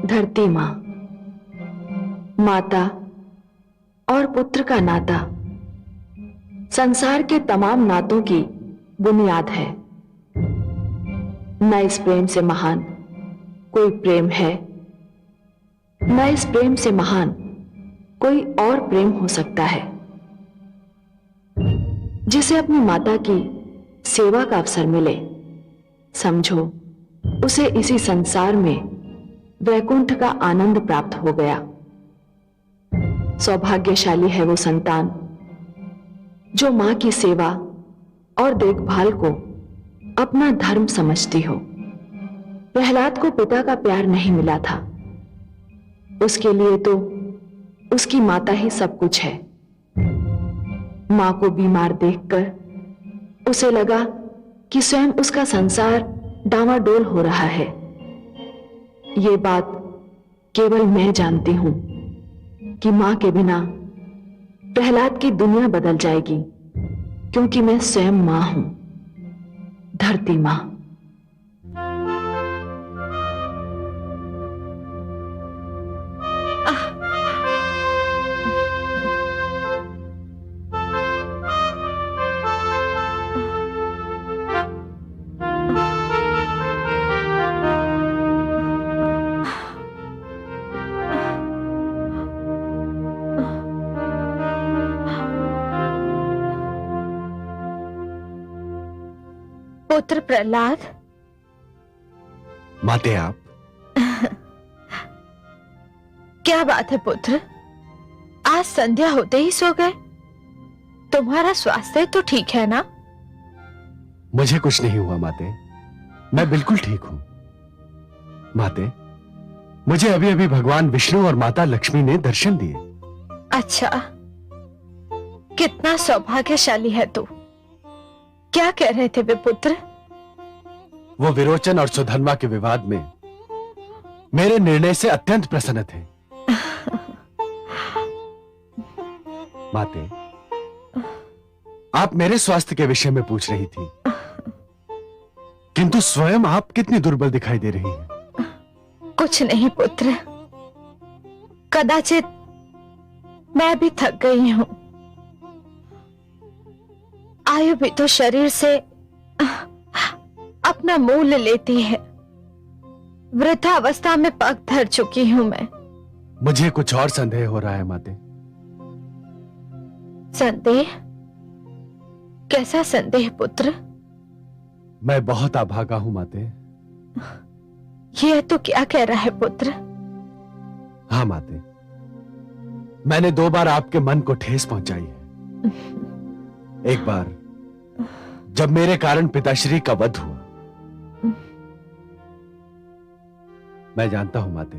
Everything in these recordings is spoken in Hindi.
धरती माँ, माता और पुत्र का नाता संसार के तमाम नातों की बुनियाद है। न इस प्रेम से महान कोई प्रेम है, न इस प्रेम से महान कोई और प्रेम हो सकता है। जिसे अपनी माता की सेवा का अवसर मिले, समझो उसे इसी संसार में वैकुंठ का आनंद प्राप्त हो गया। सौभाग्यशाली है वो संतान जो मां की सेवा और देखभाल को अपना धर्म समझती हो। प्रहलाद को पिता का प्यार नहीं मिला था, उसके लिए तो उसकी माता ही सब कुछ है। मां को बीमार देखकर उसे लगा कि स्वयं उसका संसार डामाडोल हो रहा है। ये बात केवल मैं जानती हूं कि मां के बिना प्रहलाद की दुनिया बदल जाएगी, क्योंकि मैं स्वयं मां हूं, धरती मां। पुत्र प्रहलाद। माते आप। क्या बात है पुत्र, आज संध्या होते ही सो गए? तुम्हारा स्वास्थ्य तो ठीक है ना? मुझे कुछ नहीं हुआ माते, मैं बिल्कुल ठीक हूं। माते, मुझे अभी अभी भगवान विष्णु और माता लक्ष्मी ने दर्शन दिए। अच्छा, कितना सौभाग्यशाली है तू। क्या कह रहे थे वे पुत्र? वो विरोचन और सुधर्मा के विवाद में मेरे निर्णय से अत्यंत प्रसन्न थे। माते, आप मेरे स्वास्थ्य के विषय में पूछ रही थी, किंतु स्वयं आप कितनी दुर्बल दिखाई दे रही हैं। कुछ नहीं पुत्र, कदाचित मैं भी थक गई हूं। आयु भी तो शरीर से अपना मूल्य लेती है। वृद्धावस्था में पग धर चुकी हूं मैं। मुझे कुछ और संदेह हो रहा है माते। संदेह? कैसा संदेह पुत्र? मैं बहुत अभागा हूं माते। यह तो क्या कह रहा है पुत्र? हाँ माते, मैंने 2 बार आपके मन को ठेस पहुंचाई है। एक बार जब मेरे कारण पिताश्री का वध हुआ। मैं जानता हूं माते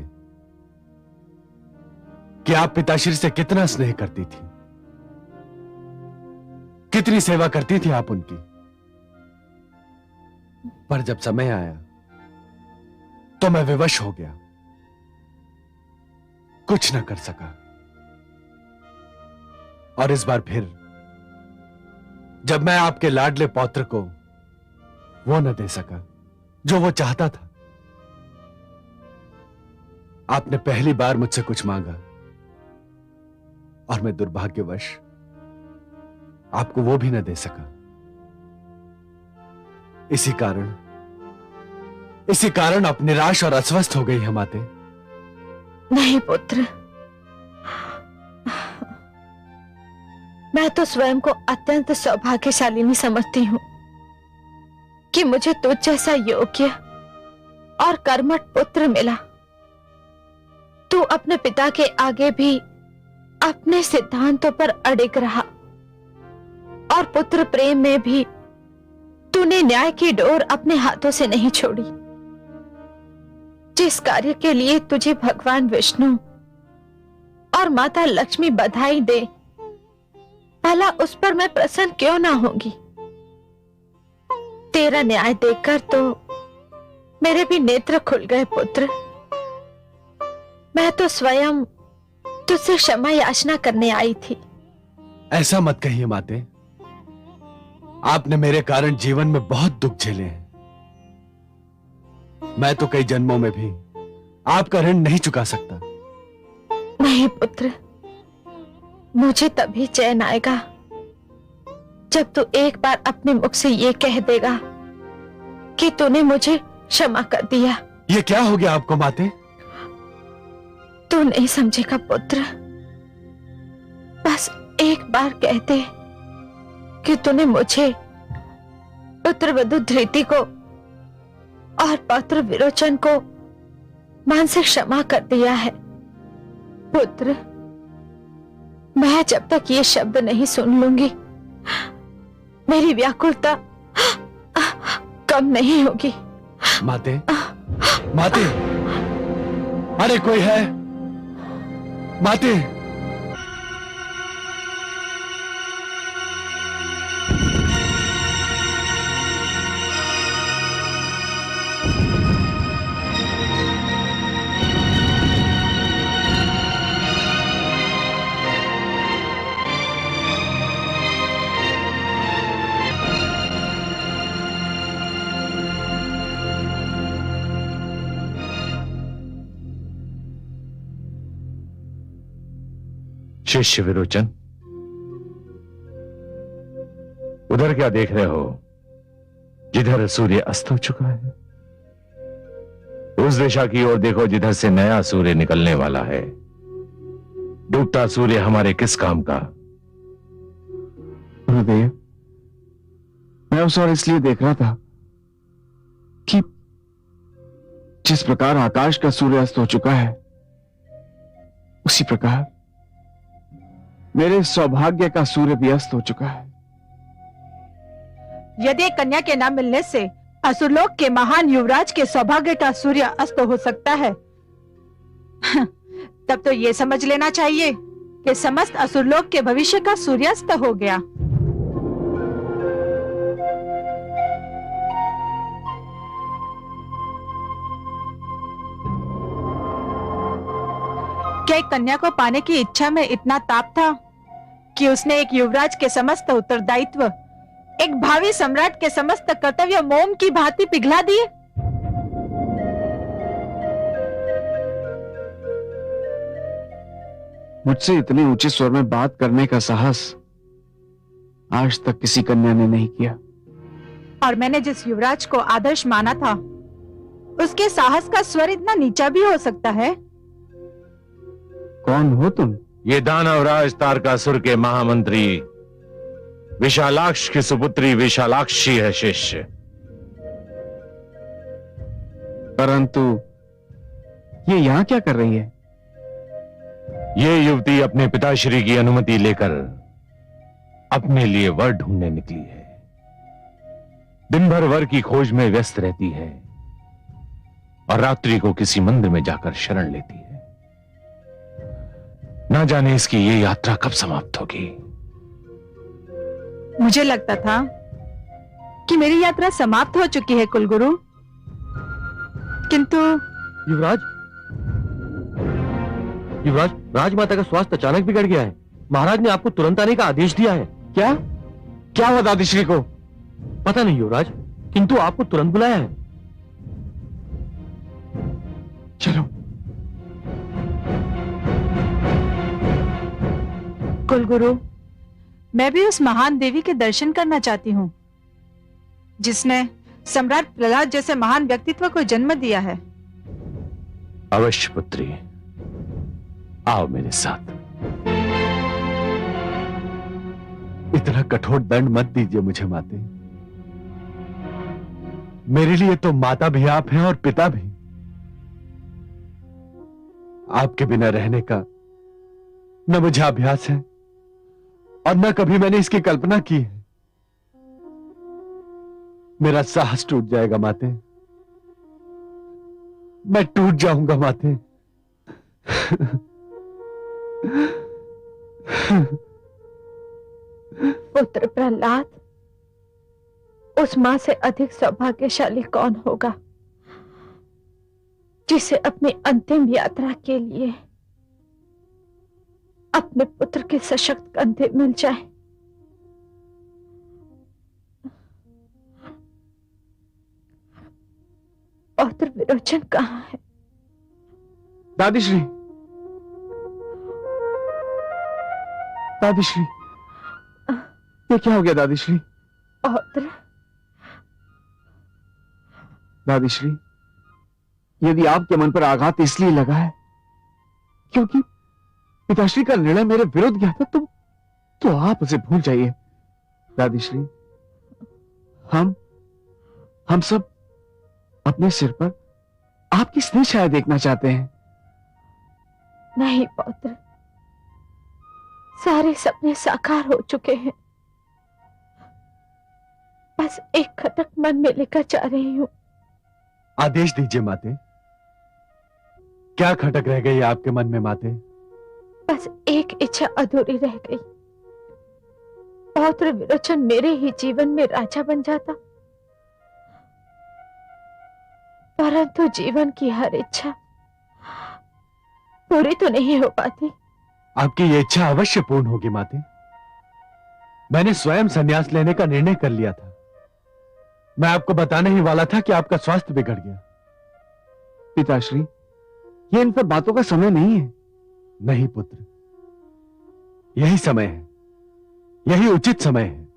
कि आप पिताश्री से कितना स्नेह करती थी, कितनी सेवा करती थी आप उनकी। पर जब समय आया तो मैं विवश हो गया, कुछ न कर सका। और इस बार फिर जब मैं आपके लाडले पौत्र को वो न दे सका जो वो चाहता था, आपने पहली बार मुझसे कुछ मांगा और मैं दुर्भाग्यवश आपको वो भी न दे सका। इसी कारण आप निराश और अस्वस्थ हो गई हैं माते। नहीं पुत्र, मैं तो स्वयं को अत्यंत सौभाग्यशालिनी समझती हूं कि मुझे तुझ जैसा योग्य और कर्मठ पुत्र मिला। तू अपने पिता के आगे भी अपने सिद्धांतों पर अड़िग रहा और पुत्र प्रेम में भी तूने न्याय की डोर अपने हाथों से नहीं छोड़ी। जिस कार्य के लिए तुझे भगवान विष्णु और माता लक्ष्मी बधाई दे, भला उस पर मैं प्रसन्न क्यों ना होंगी? तेरा न्याय देखकर तो मेरे भी नेत्र खुल गए पुत्र। मैं तो स्वयं तुझसे क्षमा याचना करने आई थी। ऐसा मत कहिए माते, आपने मेरे कारण जीवन में बहुत दुख झेले हैं। मैं तो कई जन्मों में भी आपका ऋण नहीं चुका सकता। नहीं पुत्र, मुझे तभी चैन आएगा जब तू एक बार अपने मुख से ये कह देगा कि तूने मुझे क्षमा कर दिया। ये क्या हो गया आपको माते? तू नहीं समझेगा पुत्र, बस एक बार कह दे कि तूने मुझे, पुत्र वधु धृति को और पौत्र विरोचन को मन से क्षमा कर दिया है। पुत्र, मैं जब तक ये शब्द नहीं सुन लूंगी, मेरी व्याकुलता कम नहीं होगी। माते, माते, अरे कोई है? माते, शिष्य विरोचन, उधर क्या देख रहे हो? जिधर सूर्य अस्त हो चुका है, उस दिशा की ओर देखो जिधर से नया सूर्य निकलने वाला है। डूबता सूर्य हमारे किस काम का? गुरुदेव, मैं उस ओर इसलिए देख रहा था कि जिस प्रकार आकाश का सूर्य अस्त हो चुका है, उसी प्रकार मेरे सौभाग्य का सूर्य भी अस्त हो चुका है। यदि कन्या के न मिलने से असुरलोक के महान युवराज के सौभाग्य का सूर्य अस्त हो सकता है, तब तो ये समझ लेना चाहिए कि समस्त असुरलोक के भविष्य का सूर्यास्त हो गया। क्या एक कन्या को पाने की इच्छा में इतना ताप था कि उसने एक युवराज के समस्त उत्तरदायित्व, एक भावी सम्राट के समस्त कर्तव्य मोम की भांति पिघला दिए? मुझसे इतने ऊंचे स्वर में बात करने का साहस आज तक किसी कन्या ने नहीं किया। और मैंने जिस युवराज को आदर्श माना था, उसके साहस का स्वर इतना नीचा भी हो सकता है? कौन हो तुम? ये दानवराज तारकासुर के महामंत्री विशालाक्ष की सुपुत्री विशालाक्षी है शिष्य। परंतु ये यहां क्या कर रही है? ये युवती अपने पिताश्री की अनुमति लेकर अपने लिए वर ढूंढने निकली है। दिन भर वर की खोज में व्यस्त रहती है और रात्रि को किसी मंदिर में जाकर शरण लेती है। ना जाने इसकी ये यात्रा कब समाप्त होगी। मुझे लगता था कि मेरी यात्रा समाप्त हो चुकी है कुलगुरु, किंतु युवराज, युवराज, राजमाता का स्वास्थ्य अचानक बिगड़ गया है। महाराज ने आपको तुरंत आने का आदेश दिया है। क्या क्या हुआ दादीश्री को? पता नहीं युवराज, किंतु आपको तुरंत बुलाया है। चलो। कुलगुरु, मैं भी उस महान देवी के दर्शन करना चाहती हूँ जिसने सम्राट प्रहलाद जैसे महान व्यक्तित्व को जन्म दिया है। अवश्य पुत्री, आओ मेरे साथ। इतना कठोर दंड मत दीजिए मुझे माते। मेरे लिए तो माता भी आप हैं और पिता भी। आपके बिना रहने का न मुझे अभ्यास है और न कभी मैंने इसकी कल्पना की है। मेरा साहस टूट जाएगा माते, मैं टूट जाऊंगा माते। पुत्र प्रहलाद, उस मां से अधिक सौभाग्यशाली कौन होगा जिसे अपनी अंतिम यात्रा के लिए अपने पुत्र के सशक्त कंधे मिल जाए। पौत्र विरोचन कहाँ है? दादीश्री, दादीश्री, ये क्या हो गया दादीश्री? पौत्र, दादीश्री, यदि आपके मन पर आघात इसलिए लगा है क्योंकि पिताश्री का निर्णय मेरे विरुद्ध गया था, तो आप उसे भूल जाइए। दादीश्री, हम सब अपने सिर पर आपकी स्नेह छाया देखना चाहते हैं। नहीं पौत्र, सारे सपने साकार हो चुके हैं। बस एक खटक मन में लेकर जा रही हूं। आदेश दीजिए माते। क्या खटक रह गई आपके मन में माते? बस एक इच्छा अधूरी रह गई। पौत्र विरोचन मेरे ही जीवन में राजा बन जाता, परंतु जीवन की हर इच्छा पूरी तो नहीं हो पाती। आपकी ये इच्छा अवश्य पूर्ण होगी माते। मैंने स्वयं संन्यास लेने का निर्णय कर लिया था। मैं आपको बताने ही वाला था कि आपका स्वास्थ्य बिगड़ गया। पिताश्री, ये इन सब बातों का समय नहीं है। नहीं पुत्र, यही समय है, यही उचित समय है।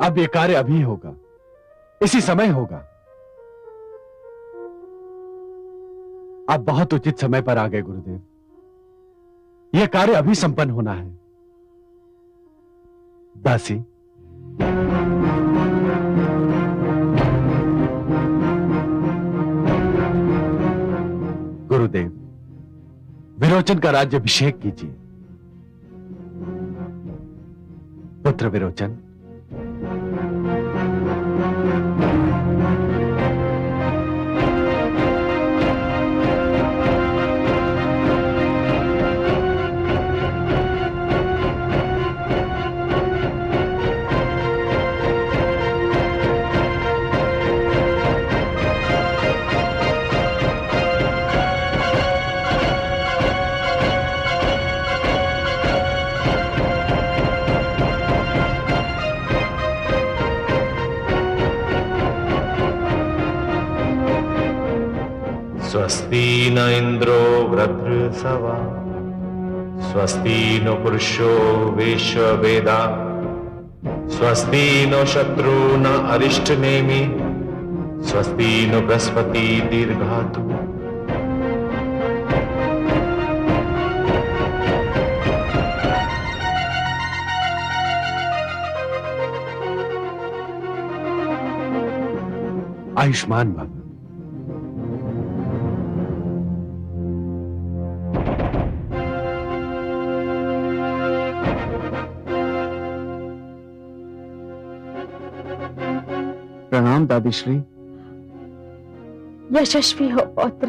अब ये कार्य अभी होगा, इसी समय होगा। आप बहुत उचित समय पर आ गए गुरुदेव। यह कार्य अभी संपन्न होना है। दासी, गुरुदेव, विरोचन का राज्याभिषेक कीजिए। पुत्र विरोचन, स्वस्ति न इंद्रो वृद्धसवा, स्वस्ति नो पुरुषो विश्ववेदा, स्वस्ति नो शत्रु न अरिष्ट नेमि, स्वस्ति नो बृहस्पति दीर्घातु। आयुष्मान भव। प्रणाम दादीश्री। यशस्वी हो पौत्र।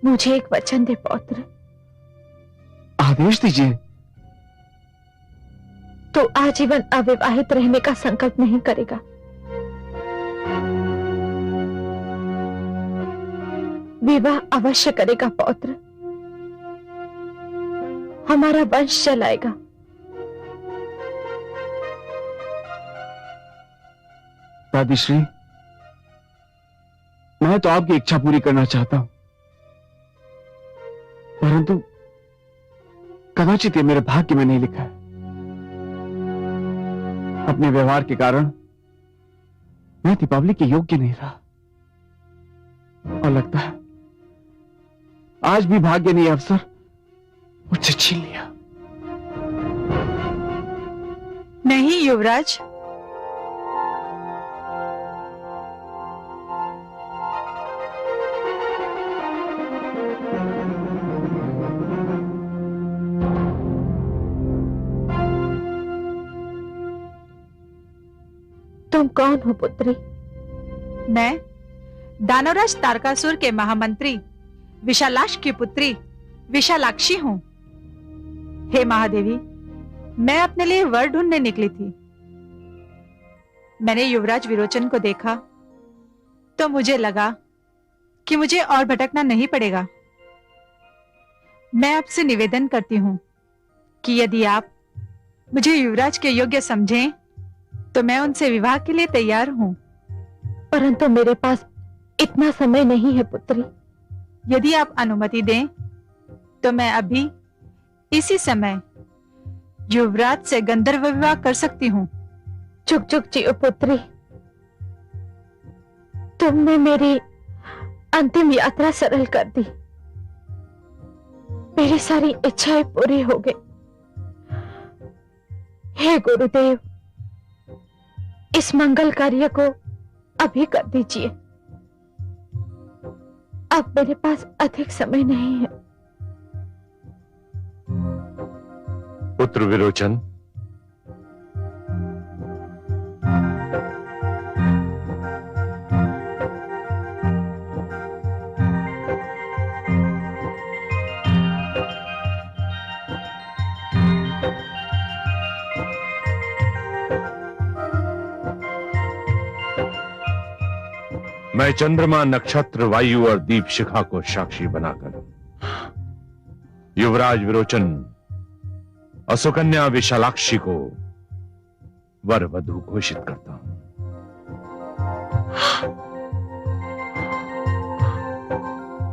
मुझे एक वचन दे पौत्र। आदेश दीजिए। तो आजीवन अविवाहित रहने का संकल्प नहीं करेगा? विवाह अवश्य करेगा पौत्र। हमारा वंश चलाएगा। दादीश्री, मैं तो आपकी इच्छा पूरी करना चाहता हूं, परंतु कदाचित ये मेरे भाग्य में नहीं लिखा है। अपने व्यवहार के कारण मैं दीपावली के योग्य नहीं रहा, और लगता है आज भी भाग्य ने यह अवसर मुझसे छीन लिया। नहीं युवराज, तुम कौन हो पुत्री? मैं दानवराज तारकासुर के महामंत्री विशालाक्ष की पुत्री विशालाक्षी हूँ। हे महादेवी, मैं अपने लिए वर ढूंढने निकली थी। मैंने युवराज विरोचन को देखा तो मुझे लगा कि मुझे और भटकना नहीं पड़ेगा। मैं आपसे निवेदन करती हूँ कि यदि आप मुझे युवराज के योग्य समझें तो मैं उनसे विवाह के लिए तैयार हूँ। परंतु मेरे पास इतना समय नहीं है पुत्री। यदि आप अनुमति दें तो मैं अभी इसी समय युवराज से गंधर्व विवाह कर सकती हूँ। चुक चुक जियो पुत्री, तुमने मेरी अंतिम यात्रा सरल कर दी। मेरी सारी इच्छाएं पूरी हो गई। हे गुरुदेव, इस मंगल कार्य को अभी कर दीजिए। अब मेरे पास अधिक समय नहीं है। पुत्र विरोचन, मैं चंद्रमा, नक्षत्र, वायु और दीप शिखा को साक्षी बनाकर युवराज विरोचन और सुकन्या विशालाक्षी को वर वधू घोषित करता हूं।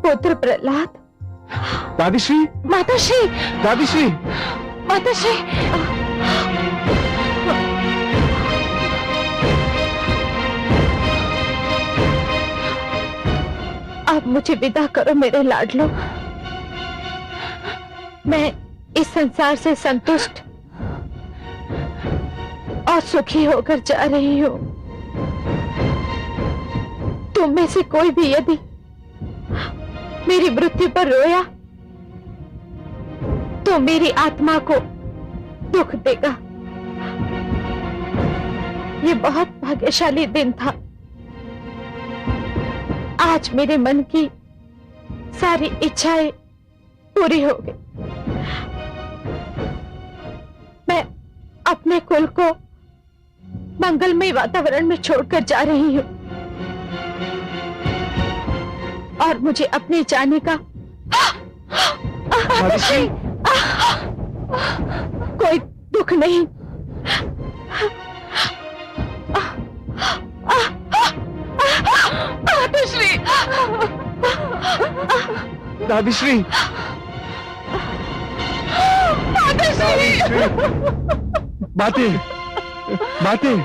पुत्र प्रहलाद, दादीश्री, माताश्री, दादीश्री, माताश्री, आप मुझे विदा करो मेरे लाडलो। मैं इस संसार से संतुष्ट और सुखी होकर जा रही हूं। तुम में से कोई भी यदि मेरी मृत्यु पर रोया तो मेरी आत्मा को दुख देगा। ये बहुत भाग्यशाली दिन था। आज मेरे मन की सारी इच्छाएं पूरी हो गई। मैं अपने कुल को मंगलमय वातावरण में छोड़कर जा रही हूं और मुझे अपने जाने का कोई दुख नहीं। माताश्री, दादीश्री, माताश्री, बातें, बातें।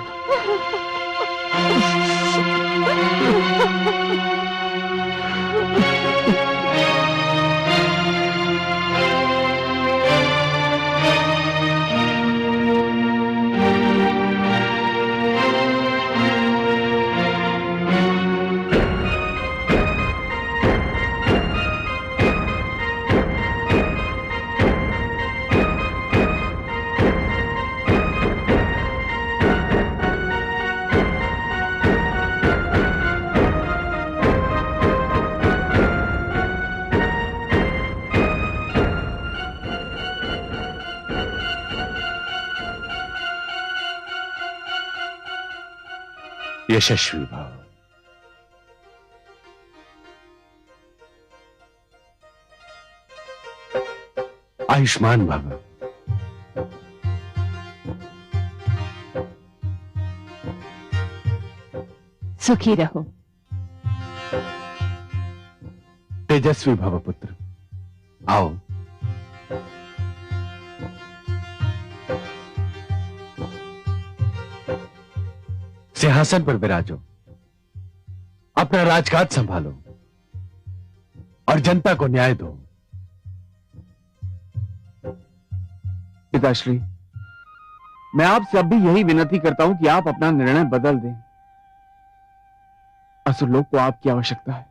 यशस्वी भाव। आयुष्मान भव। सुखी रहो। तेजस्वी भव पुत्र। आओ। सिंहासन पर विराजो, अपना राजकाज संभालो और जनता को न्याय दो। पिताश्री, मैं आपसे अब भी यही विनती करता हूं कि आप अपना निर्णय बदल दें। असुरलोक को आपकी आवश्यकता है,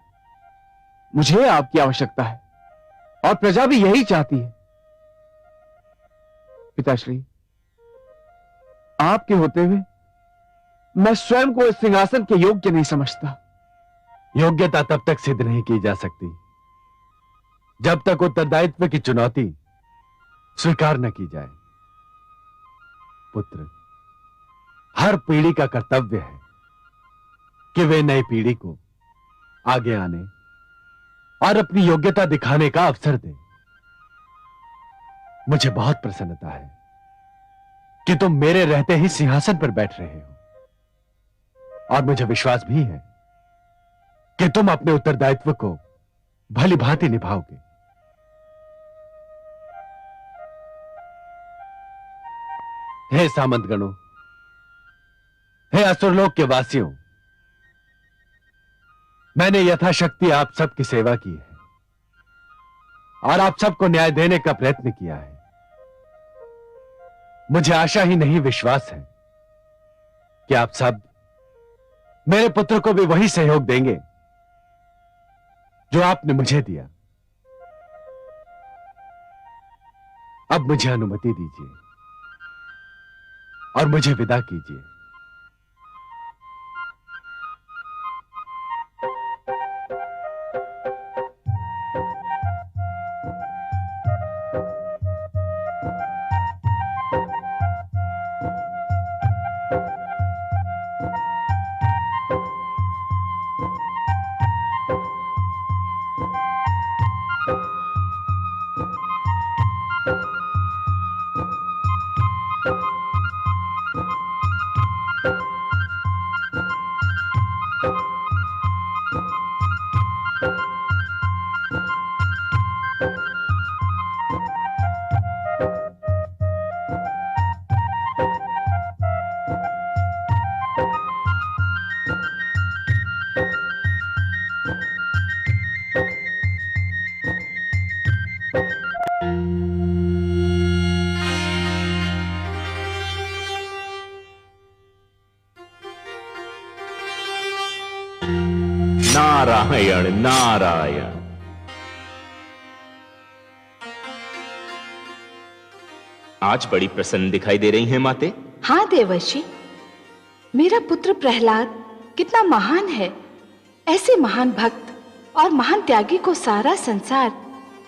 मुझे आपकी आवश्यकता है और प्रजा भी यही चाहती है। पिताश्री, आपके होते हुए मैं स्वयं को इस सिंहासन के योग्य नहीं समझता। योग्यता तब तक सिद्ध नहीं की जा सकती जब तक उत्तरदायित्व की चुनौती स्वीकार न की जाए। पुत्र, हर पीढ़ी का कर्तव्य है कि वे नई पीढ़ी को आगे आने और अपनी योग्यता दिखाने का अवसर दे। मुझे बहुत प्रसन्नता है कि तुम मेरे रहते ही सिंहासन पर बैठ रहे हो और मुझे विश्वास भी है कि तुम अपने उत्तरदायित्व को भली भांति निभाओगे। हे सामंतगणों, हे असुरलोक के वासियों, मैंने यथाशक्ति आप सबकी सेवा की है और आप सबको न्याय देने का प्रयत्न किया है। मुझे आशा ही नहीं विश्वास है कि आप सब मेरे पुत्र को भी वही सहयोग देंगे जो आपने मुझे दिया। अब मुझे अनुमति दीजिए और मुझे विदा कीजिए। नारायण नारायण। आज बड़ी प्रसन्न दिखाई दे रही हैं माते। हाँ देवर्षि, मेरा पुत्र प्रहलाद कितना महान है। ऐसे महान भक्त और महान त्यागी को सारा संसार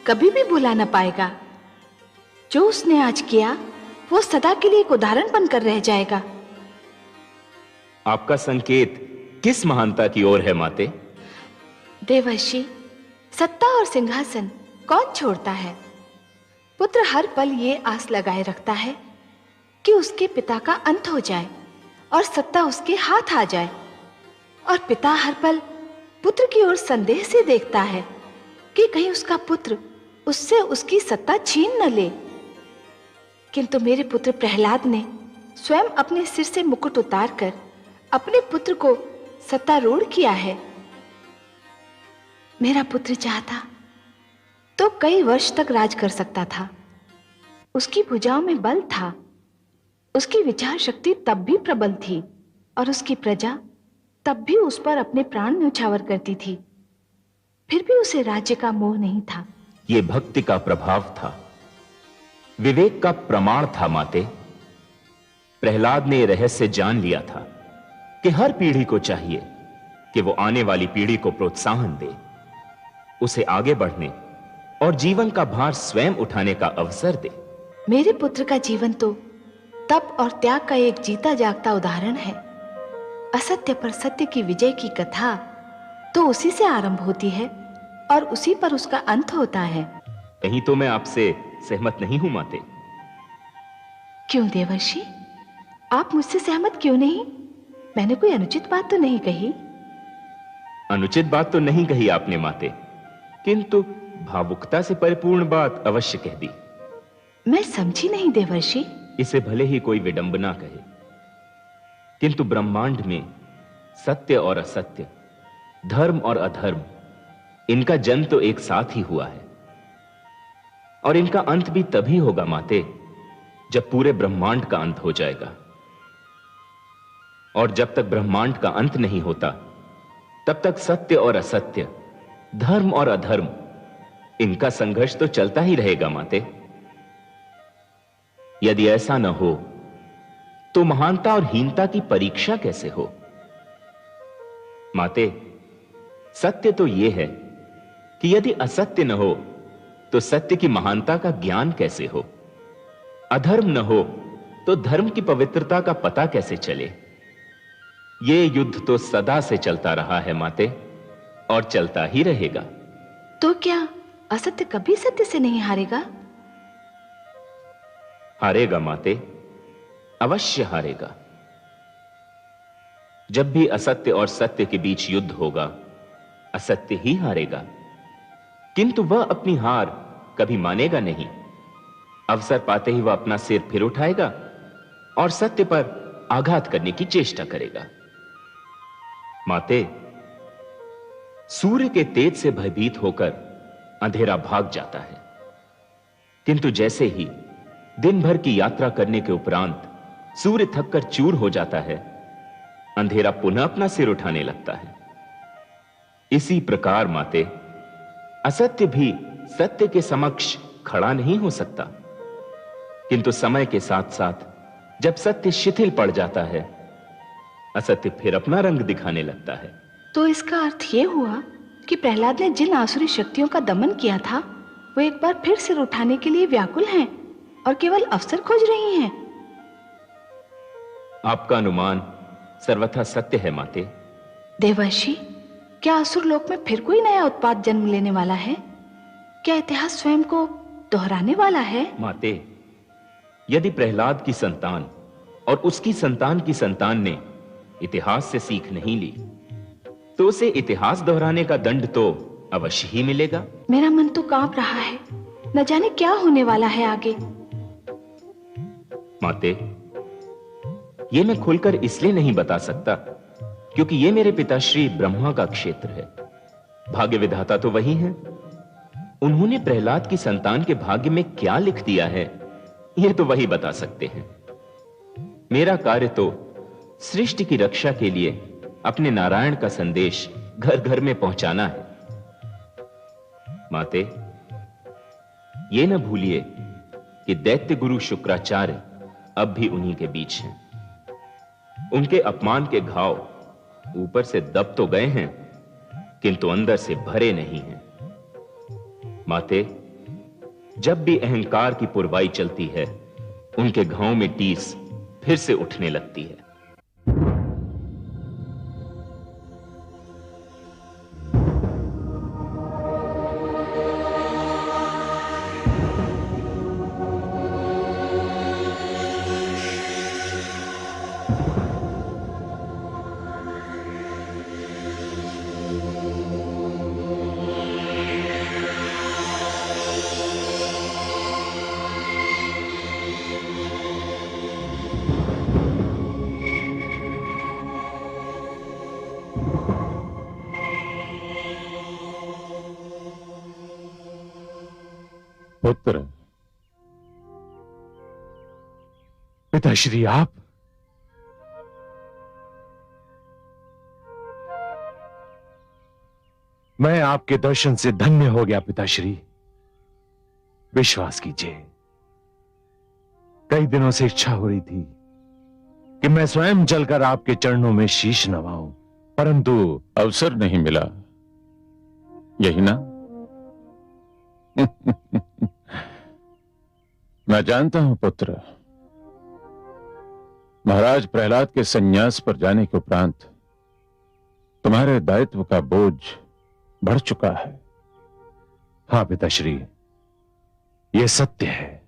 कभी भी भुला न पाएगा। जो उसने आज किया वो सदा के लिए एक उदाहरण बनकर रह जाएगा। आपका संकेत किस महानता की ओर है माते? देवर्षि, सत्ता और सिंहासन कौन छोड़ता है? पुत्र हर पल ये आस लगाए रखता है कि उसके पिता का अंत हो जाए और सत्ता उसके हाथ आ जाए, और पिता हर पल पुत्र की ओर संदेह से देखता है कि कहीं उसका पुत्र उससे उसकी सत्ता छीन न ले। किंतु मेरे पुत्र प्रहलाद ने स्वयं अपने सिर से मुकुट उतारकर अपने पुत्र को सत्तारूढ़ किया है। मेरा पुत्र चाहता तो कई वर्ष तक राज कर सकता था। उसकी भुजाओं में बल था, उसकी विचार शक्ति तब भी प्रबल थी, और उसकी प्रजा तब भी उस पर अपने प्राण न्यौछावर करती थी। फिर भी उसे राज्य का मोह नहीं था। ये भक्ति का प्रभाव था, विवेक का प्रमाण था माते। प्रहलाद ने रहस्य जान लिया था कि हर पीढ़ी को चाहिए कि वो आने वाली पीढ़ी को प्रोत्साहन दे, उसे आगे बढ़ने और जीवन का भार स्वयं उठाने का अवसर दे। मेरे पुत्र का जीवन तो तप और त्याग का एक जीता जागता उदाहरण है। असत्य पर सत्य की विजय की कथा तो उसी से आरंभ होती है और उसी पर उसका अंत होता है। कहीं तो मैं आपसे सहमत नहीं हूं माते। क्यों देवर्षि, आप मुझसे सहमत क्यों नहीं? मैंने कोई अनुचित बात तो नहीं कही। अनुचित बात तो नहीं कही आपने माते, किंतु भावुकता से परिपूर्ण बात अवश्य कह दी। मैं समझी नहीं देवर्षि। इसे भले ही कोई विडंबना कहे, किंतु ब्रह्मांड में सत्य और असत्य, धर्म और अधर्म, इनका जन्म तो एक साथ ही हुआ है, और इनका अंत भी तभी होगा माते जब पूरे ब्रह्मांड का अंत हो जाएगा। और जब तक ब्रह्मांड का अंत नहीं होता तब तक सत्य और असत्य, धर्म और अधर्म, इनका संघर्ष तो चलता ही रहेगा माते। यदि ऐसा न हो तो महानता और हीनता की परीक्षा कैसे हो? माते, सत्य तो यह है कि यदि असत्य न हो तो सत्य की महानता का ज्ञान कैसे हो? अधर्म न हो तो धर्म की पवित्रता का पता कैसे चले? ये युद्ध तो सदा से चलता रहा है माते, और चलता ही रहेगा। तो क्या असत्य कभी सत्य से नहीं हारेगा? हारेगा माते, अवश्य हारेगा। जब भी असत्य और सत्य के बीच युद्ध होगा असत्य ही हारेगा, किंतु वह अपनी हार कभी मानेगा नहीं। अवसर पाते ही वह अपना सिर फिर उठाएगा और सत्य पर आघात करने की चेष्टा करेगा। माते, सूर्य के तेज से भयभीत होकर अंधेरा भाग जाता है, किंतु जैसे ही दिन भर की यात्रा करने के उपरांत सूर्य थककर चूर हो जाता है, अंधेरा पुनः अपना सिर उठाने लगता है। इसी प्रकार माते, असत्य भी सत्य के समक्ष खड़ा नहीं हो सकता, किंतु समय के साथ साथ जब सत्य शिथिल पड़ जाता है, असत्य फिर अपना रंग दिखाने लगता है। तो इसका अर्थ यह हुआ कि प्रहलाद ने जिन आसुरी शक्तियों का दमन किया था, वो एक बार फिर सिर उठाने के लिए व्याकुल हैं और केवल अवसर खोज रही हैं। आपका अनुमान सर्वथा सत्य है माते। देवर्षि, क्या असुर लोक में फिर कोई नया उत्पात जन्म लेने वाला है? क्या इतिहास स्वयं को दोहराने वाला है? माते, यदि प्रहलाद की संतान और उसकी संतान की संतान ने इतिहास से सीख नहीं ली, तो उसे इतिहास दोहराने का दंड तो अवश्य ही मिलेगा। मेरा मन तो कांप रहा है, न जाने क्या होने वाला है आगे। माते, ये मैं खुलकर इसलिए नहीं बता सकता क्योंकि ये मेरे पिताश्री ब्रह्मा का क्षेत्र है। भाग्य विधाता तो वही हैं। उन्होंने प्रहलाद की संतान के भाग्य में क्या लिख दिया है, ये तो वही बता सकते हैं। मेरा कार्य तो सृष्टि की रक्षा के लिए अपने नारायण का संदेश घर घर में पहुंचाना है। माते, ये न भूलिए कि दैत्य गुरु शुक्राचार्य अब भी उन्हीं के बीच हैं। उनके अपमान के घाव ऊपर से दब तो गए हैं, किंतु अंदर से भरे नहीं हैं। माते, जब भी अहंकार की पुरवाई चलती है, उनके घाव में टीस फिर से उठने लगती है। पुत्र, पिताश्री आप? मैं आपके दर्शन से धन्य हो गया पिताश्री। विश्वास कीजिए, कई दिनों से इच्छा हो रही थी कि मैं स्वयं चलकर आपके चरणों में शीश नवाऊं, परंतु अवसर नहीं मिला, यही ना? मैं जानता हूं पुत्र, महाराज प्रहलाद के संन्यास पर जाने के उपरांत तुम्हारे दायित्व का बोझ बढ़ चुका है। हां पिताश्री, यह सत्य है।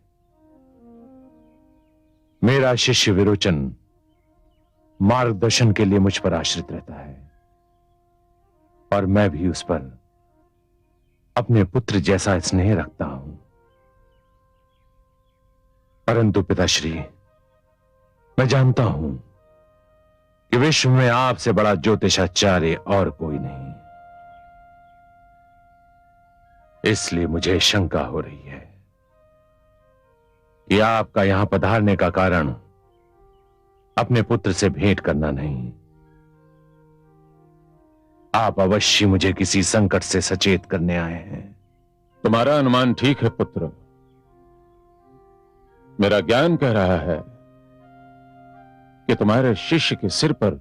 मेरा शिष्य विरोचन मार्गदर्शन के लिए मुझ पर आश्रित रहता है और मैं भी उस पर अपने पुत्र जैसा स्नेह रखता हूं। परंतु पिताश्री, मैं जानता हूं कि विश्व में आपसे बड़ा ज्योतिषाचार्य और कोई नहीं, इसलिए मुझे शंका हो रही है कि आपका यहां पधारने का कारण अपने पुत्र से भेंट करना नहीं, आप अवश्य मुझे किसी संकट से सचेत करने आए हैं। तुम्हारा अनुमान ठीक है पुत्र। मेरा ज्ञान कह रहा है कि तुम्हारे शिष्य के सिर पर,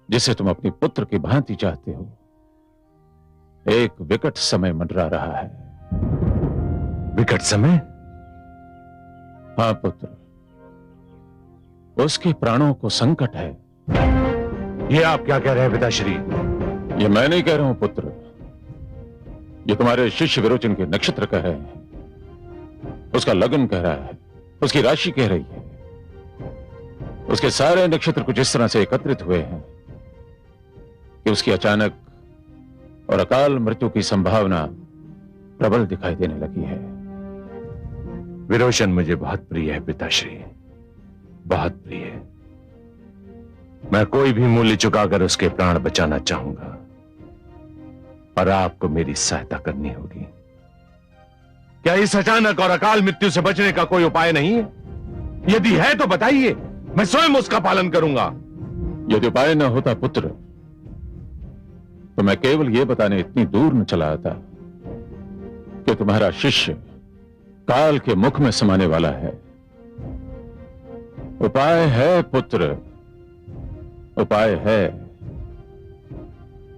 जिसे तुम अपने पुत्र की भांति चाहते हो, एक विकट समय मंडरा रहा है। विकट समय? हां पुत्र, उसके प्राणों को संकट है। ये आप क्या कह रहे हैं पिताश्री? ये मैं नहीं कह रहा हूं पुत्र, ये तुम्हारे शिष्य विरोचन के नक्षत्र कह रहे हैं। उसका लगन कह रहा है, उसकी राशि कह रही है। उसके सारे नक्षत्र कुछ इस तरह से एकत्रित हुए हैं कि उसकी अचानक और अकाल मृत्यु की संभावना प्रबल दिखाई देने लगी है। विरोचन मुझे बहुत प्रिय है पिताश्री, बहुत प्रिय। मैं कोई भी मूल्य चुकाकर उसके प्राण बचाना चाहूंगा और आपको मेरी सहायता करनी होगी। क्या इस अचानक और अकाल मृत्यु से बचने का कोई उपाय नहीं है? यदि है तो बताइए, मैं स्वयं उसका पालन करूंगा। यदि उपाय न होता पुत्र, तो मैं केवल यह बताने इतनी दूर न चला आता कि तुम्हारा शिष्य काल के मुख में समाने वाला है। उपाय है पुत्र, उपाय है,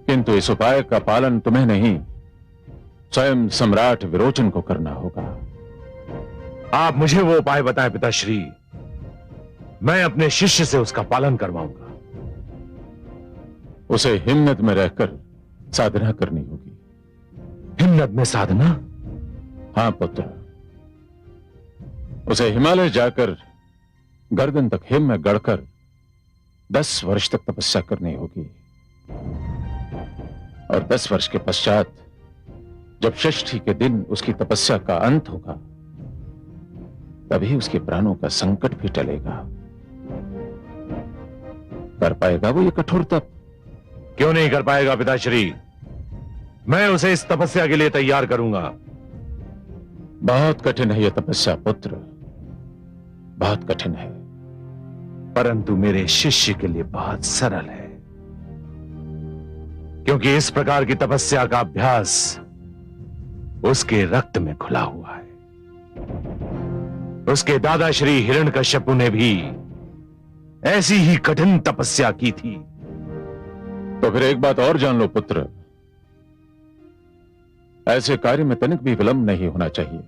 किंतु इस उपाय का पालन तुम्हें नहीं, स्वयं सम्राट विरोचन को करना होगा। आप मुझे वो उपाय बताएं पिताश्री, मैं अपने शिष्य से उसका पालन करवाऊंगा। उसे हिम्मत में रहकर साधना करनी होगी। हिम्मत में साधना? हां पुत्र, उसे हिमालय जाकर गर्दन तक हिम में गढ़कर 10 वर्ष तक तपस्या करनी होगी, और 10 वर्ष के पश्चात जब षष्ठी के दिन उसकी तपस्या का अंत होगा, तभी उसके प्राणों का संकट भी टलेगा। कर पाएगा वो ये कठोर तप? क्यों नहीं कर पाएगा पिताश्री, मैं उसे इस तपस्या के लिए तैयार करूंगा। बहुत कठिन है यह तपस्या पुत्र, बहुत कठिन है, परंतु मेरे शिष्य के लिए बहुत सरल है, क्योंकि इस प्रकार की तपस्या का अभ्यास उसके रक्त में घुला हुआ है। उसके दादाश्री हिरण्यकश्यपु ने भी ऐसी ही कठिन तपस्या की थी। तो फिर एक बात और जान लो पुत्र, ऐसे कार्य में तनिक भी विलंब नहीं होना चाहिए।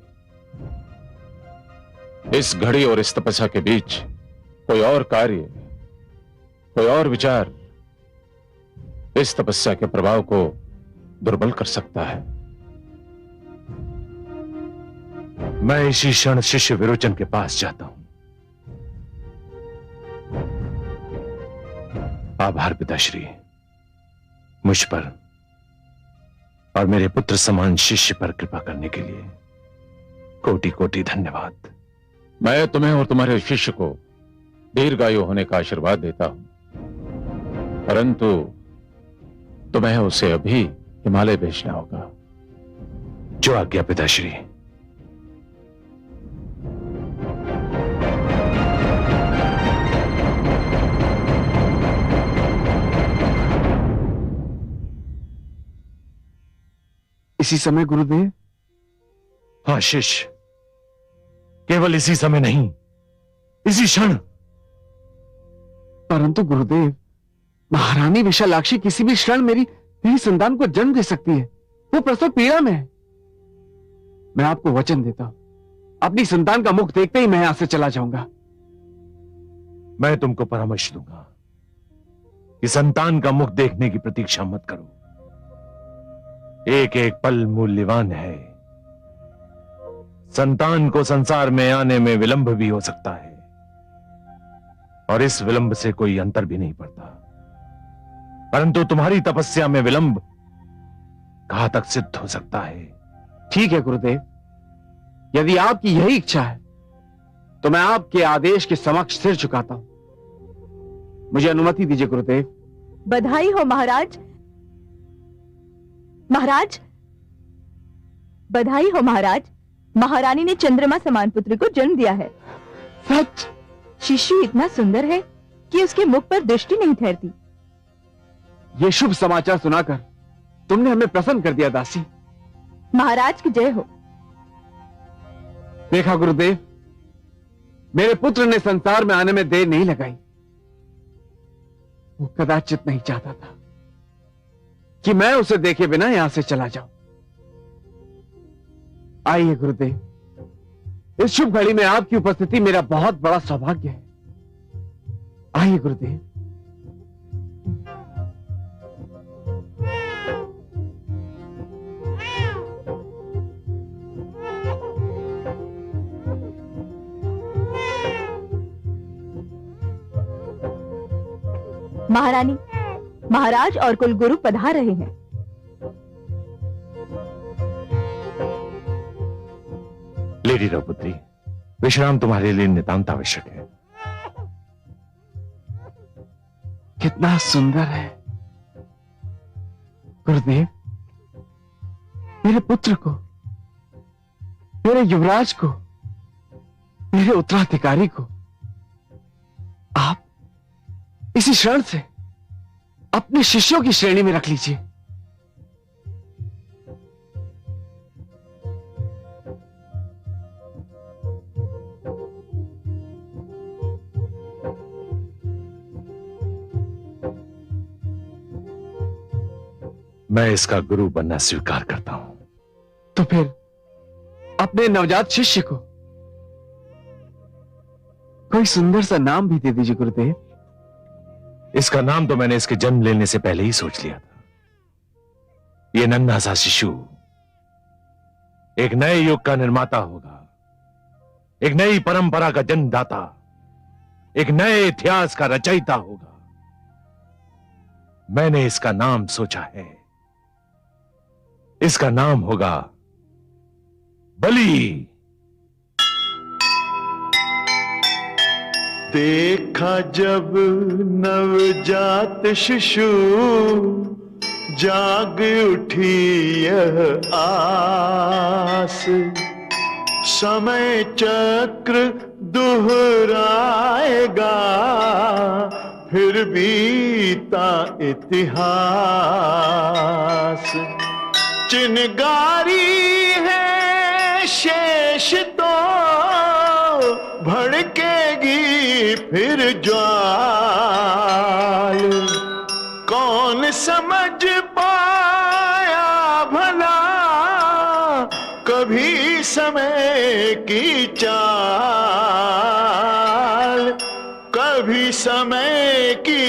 इस घड़ी और इस तपस्या के बीच कोई और कार्य, कोई और विचार इस तपस्या के प्रभाव को दुर्बल कर सकता है। मैं इसी क्षण शिष्य विरोचन के पास जाता हूं। आभार पिताश्री, मुझ पर और मेरे पुत्र समान शिष्य पर कृपा करने के लिए कोटि कोटि धन्यवाद। मैं तुम्हें और तुम्हारे शिष्य को दीर्घायु होने का आशीर्वाद देता हूं, परंतु तुम्हें उसे अभी हिमालय भेजना होगा। जो आज्ञा पिताश्री। इसी समय गुरुदेव? हाँ शिष्य, केवल इसी समय नहीं, इसी क्षण। परंतु गुरुदेव, महारानी विशालाक्षी किसी भी क्षण मेरी संतान को जन्म दे सकती है। वो प्रसव पीड़ा में है। मैं आपको वचन देता हूं, अपनी संतान का मुख देखते ही मैं यहां से चला जाऊंगा। मैं तुमको परामर्श दूंगा कि संतान का मुख देखने की प्रतीक्षा मत करो। एक एक पल मूल्यवान है। संतान को संसार में आने में विलंब भी हो सकता है, और इस विलंब से कोई अंतर भी नहीं पड़ता, परंतु तुम्हारी तपस्या में विलंब घातक सिद्ध हो सकता है। ठीक है गुरुदेव, यदि आपकी यही इच्छा है तो मैं आपके आदेश के समक्ष सिर झुकाता हूं। मुझे अनुमति दीजिए गुरुदेव। बधाई हो महाराज। महाराज, बधाई हो महाराज, महारानी ने चंद्रमा समान पुत्र को जन्म दिया है। सच? शिशु इतना सुंदर है कि उसके मुख पर दृष्टि नहीं ठहरती। ये शुभ समाचार सुनाकर तुमने हमें प्रसन्न कर दिया दासी। महाराज की जय हो। देखा गुरुदेव, मेरे पुत्र ने संसार में आने में देर नहीं लगाई। वो कदाचित नहीं चाहता था कि मैं उसे देखे बिना यहां से चला जाऊं। आइए गुरुदेव, इस शुभ घड़ी में आपकी उपस्थिति मेरा बहुत बड़ा सौभाग्य है। आइए गुरुदेव। महारानी, महाराज और कुलगुरु पधार रहे हैं। लेटी रहो पुत्री, विश्राम तुम्हारे लिए नितांत आवश्यक है। कितना सुंदर है गुरुदेव। मेरे पुत्र को, मेरे युवराज को, मेरे उत्तराधिकारी को आप इसी क्षण से अपने शिष्यों की श्रेणी में रख लीजिए। मैं इसका गुरु बनना स्वीकार करता हूं। तो फिर अपने नवजात शिष्य को कोई सुंदर सा नाम भी दे दीजिए गुरुदेव। इसका नाम तो मैंने इसके जन्म लेने से पहले ही सोच लिया था। ये नन्हा सा शिशु एक नए युग का निर्माता होगा, एक नई परंपरा का जन्मदाता, एक नए इतिहास का रचयिता होगा। मैंने इसका नाम सोचा है, इसका नाम होगा बलि। देखा जब नवजात शिशु, जाग उठी यह आस। समय चक्र दोहराएगा, फिर बीता इतिहास। चिनगारी है शेष तो भड़केगी फिर ज्वाल। कौन समझ पाया भला कभी समय की चाल, कभी समय की